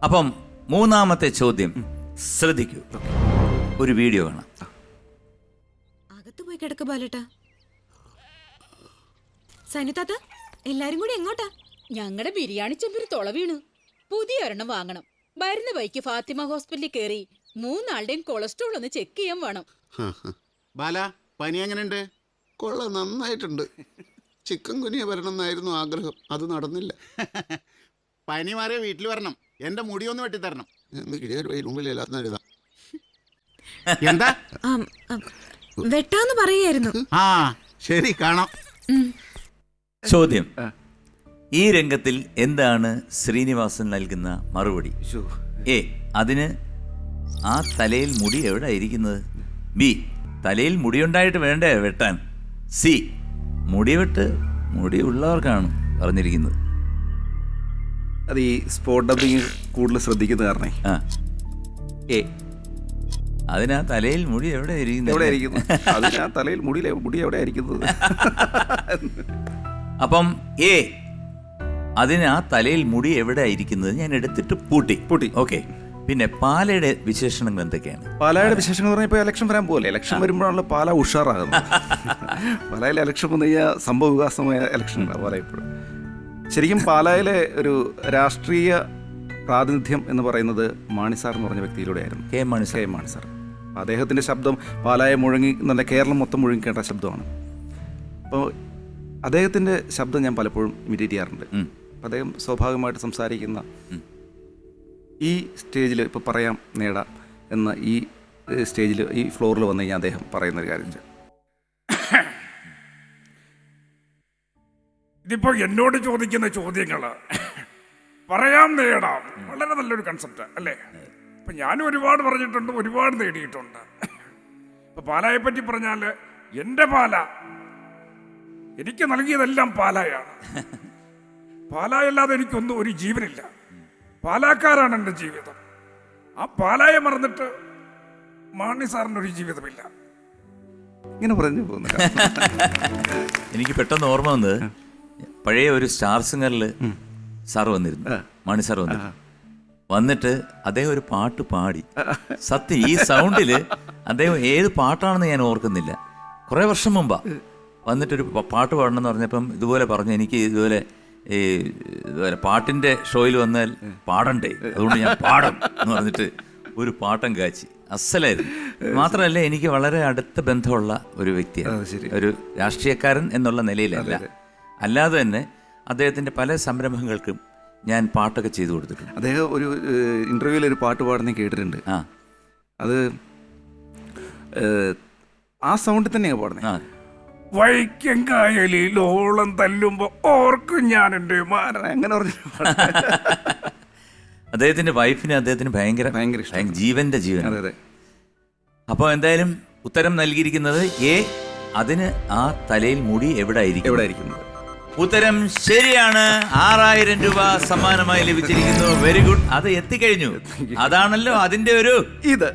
അപ്പം മൂന്നാമത്തെ ചോദ്യം ശ്രദ്ധിക്കൂ. ഒരു വീഡിയോ കാണാം. അകത്ത് പോയി കിടക്ക ബാലേട്ടാ. സൈനുതാത്ത, എല്ലാരും കൂടി എങ്ങോട്ടാ? ഞങ്ങളുടെ ബിരിയാണി ചെമ്പൊരു തുള വീണു. പുതിയ ഒരെണ്ണം വാങ്ങണം. വരുന്ന വഴിക്ക് ഫാത്തിമ ഹോസ്പിറ്റലിൽ കയറി 3 ആളുടെയും കൊളസ്ട്രോൾ ഒന്ന് ചെക്ക് ചെയ്യാൻ വേണം. ബാല, പനി എങ്ങനെയുണ്ട്? കൊള്ളാം, നന്നായിട്ടുണ്ട്. ചിക്കൻ കുനിയ വരണം എന്നായിരുന്നു ആഗ്രഹം, അത് നടന്നില്ല. പനി മാറിയ വീട്ടിൽ വരണം. എന്റെ മുടിയൊന്ന് വെട്ടിത്തരണം. എന്ന് കിഴിയൊരു മുമ്പിൽ എല്ലാത്തിനും എഴുതാം. എന്താ വെട്ടാന്ന് പറയായിരുന്നു. ആ ശരി, കാണാം. ചോദ്യം: ഈ രംഗത്തിൽ എന്താണ് ശ്രീനിവാസൻ നൽകുന്ന മറുപടി? എ, അതിന് ആ തലയിൽ മുടി എവിടെ ഇരിക്കുന്നത്? ബി, തലയിൽ മുടിയുണ്ടായിട്ട് വേണ്ടേ വെട്ടാൻ? സി, മുടി ഉള്ളവർക്കാണ് പറഞ്ഞിരിക്കുന്നത്. അത് ഈ സ്പോട്ട് ഡബിങ് കൂടുതൽ ശ്രദ്ധിക്കുന്ന കാരണേ. ആ, എ, അതിനാ തലയിൽ മുടി എവിടെ എവിടെ ഇരിക്കുന്നത്? ഇരിക്കുന്നു? അതിന് ആ തലയിൽ മുടി എവിടെ ഇരിക്കുന്നത്? അപ്പം എ, അതിന് ആ തലയിൽ മുടി എവിടെ ഇരിക്കുന്നത് ഞാൻ എടുത്തിട്ട് പൂട്ടി. ഓക്കെ. പിന്നെ പാലയുടെ വിശേഷണങ്ങൾ എന്തൊക്കെയാണ്? പാലായുടെ വിശേഷങ്ങൾ പറഞ്ഞാൽ ഇപ്പോൾ ഇലക്ഷൻ വരാൻ പോലെ. ഇലക്ഷൻ വരുമ്പോഴാണല്ലോ പാല ഉഷാറാകുന്നത്. പാലായിലെ ഇലക്ഷൻ വന്നു കഴിഞ്ഞാൽ സംഭവ വികാസമായ ഇലക്ഷനാണ് പാല ഇപ്പോഴും. ശരിക്കും പാലായിലെ ഒരു രാഷ്ട്രീയ പ്രാതിനിധ്യം എന്ന് പറയുന്നത് മാണി സാർ എന്ന് പറഞ്ഞ വ്യക്തിയിലൂടെയായിരുന്നു. K Mani sir. അദ്ദേഹത്തിൻ്റെ ശബ്ദം പാലായെ മുഴങ്ങി, നല്ല കേരളം മൊത്തം മുഴുങ്ങിക്കേണ്ട ശബ്ദമാണ്. അപ്പോൾ അദ്ദേഹത്തിൻ്റെ ശബ്ദം ഞാൻ പലപ്പോഴും ഇമിറ്റേറ്റ് ചെയ്യാറുണ്ട്. അദ്ദേഹം സ്വാഭാവികമായിട്ട് സംസാരിക്കുന്ന ഈ സ്റ്റേജിൽ ഇപ്പോൾ പറയാം നേടാം എന്ന ഈ സ്റ്റേജിൽ, ഈ ഫ്ലോറിൽ വന്നു കഴിഞ്ഞാൽ അദ്ദേഹം പറയുന്നൊരു കാര്യം, ഇതിപ്പോൾ എന്നോട് ചോദിക്കുന്ന ചോദ്യങ്ങൾ പറയാം നേടാം, വളരെ നല്ലൊരു കൺസെപ്റ്റ് അല്ലേ? ഇപ്പം ഞാനും ഒരുപാട് പറഞ്ഞിട്ടുണ്ട്, ഒരുപാട് നേടിയിട്ടുണ്ട്. ഇപ്പം പാലായെ പറ്റി പറഞ്ഞാൽ എൻ്റെ പാല എനിക്ക് നൽകിയതെല്ലാം പാലായാണ്. പാലായല്ലാതെ എനിക്കൊന്നും ഒരു ജീവനില്ല. പാലാക്കാരാണ് എൻ്റെ ജീവിതം. ആ പാലായെ മറന്നിട്ട് മാണി സാറിനൊരു ജീവിതമില്ല. ഇങ്ങനെ പറഞ്ഞു പോകുന്നത്. എനിക്ക് പെട്ടെന്ന് ഓർമ്മ വന്നത്, പഴയ ഒരു സ്റ്റാർ സിംഗറിൽ സാർ വന്നിരുന്നു, മാണി സാർ വന്നിട്ട് അദ്ദേഹം ഒരു പാട്ട് പാടി. സത്യം, ഈ സൗണ്ടിൽ അദ്ദേഹം ഏത് പാട്ടാണെന്ന് ഞാൻ ഓർക്കുന്നില്ല. കുറേ വർഷം മുമ്പാ വന്നിട്ടൊരു പാട്ട് പാടണം എന്ന് പറഞ്ഞപ്പം ഇതുപോലെ പറഞ്ഞു, എനിക്ക് ഇതുപോലെ പാട്ടിൻ്റെ ഷോയിൽ വന്നാൽ പാടണ്ടേ, അതുകൊണ്ട് ഞാൻ പാടാം എന്ന് പറഞ്ഞിട്ട് ഒരു പാട്ടം കാച്ചി. അസലായിരുന്നു. മാത്രമല്ല, എനിക്ക് വളരെ അടുത്ത ബന്ധമുള്ള ഒരു വ്യക്തിയാണ്. ഒരു രാഷ്ട്രീയക്കാരൻ എന്നുള്ള നിലയിലല്ല, അല്ലാതെ തന്നെ അദ്ദേഹത്തിൻ്റെ പല സംരംഭങ്ങൾക്കും ഞാൻ പാട്ടൊക്കെ ചെയ്തു കൊടുത്തിട്ടുണ്ട്. അദ്ദേഹം ഒരു ഇൻ്റർവ്യൂവിൽ ഒരു പാട്ട് പാടുന്ന കേട്ടിട്ടുണ്ട്. അത് ആ സൗണ്ടിൽ തന്നെയാണ് പാടുന്നത്. വൈക്കം കായലിലോളം തല്ലുമ്പോ ഓർക്കും ഞാൻ എൻ്റെ അങ്ങനെ പറഞ്ഞു. അദ്ദേഹത്തിന്റെ വൈഫിന് അദ്ദേഹത്തിന് ഭയങ്കര ജീവന്റെ ജീവൻ. അതെ. അപ്പോൾ എന്തായാലും ഉത്തരം നൽകിയിരിക്കുന്നത് എ, അതിന് ആ തലയിൽ മുടി എവിടെ ഇരിക്കുന്നത്. ഉത്തരം ശരിയാണ്. 6000 രൂപ സമ്മാനമായി ലഭിച്ചിരിക്കുന്നു. Very good. അത് എത്തിക്കഴിഞ്ഞു. അതാണല്ലോ അതിന്റെ ഒരു ഇത്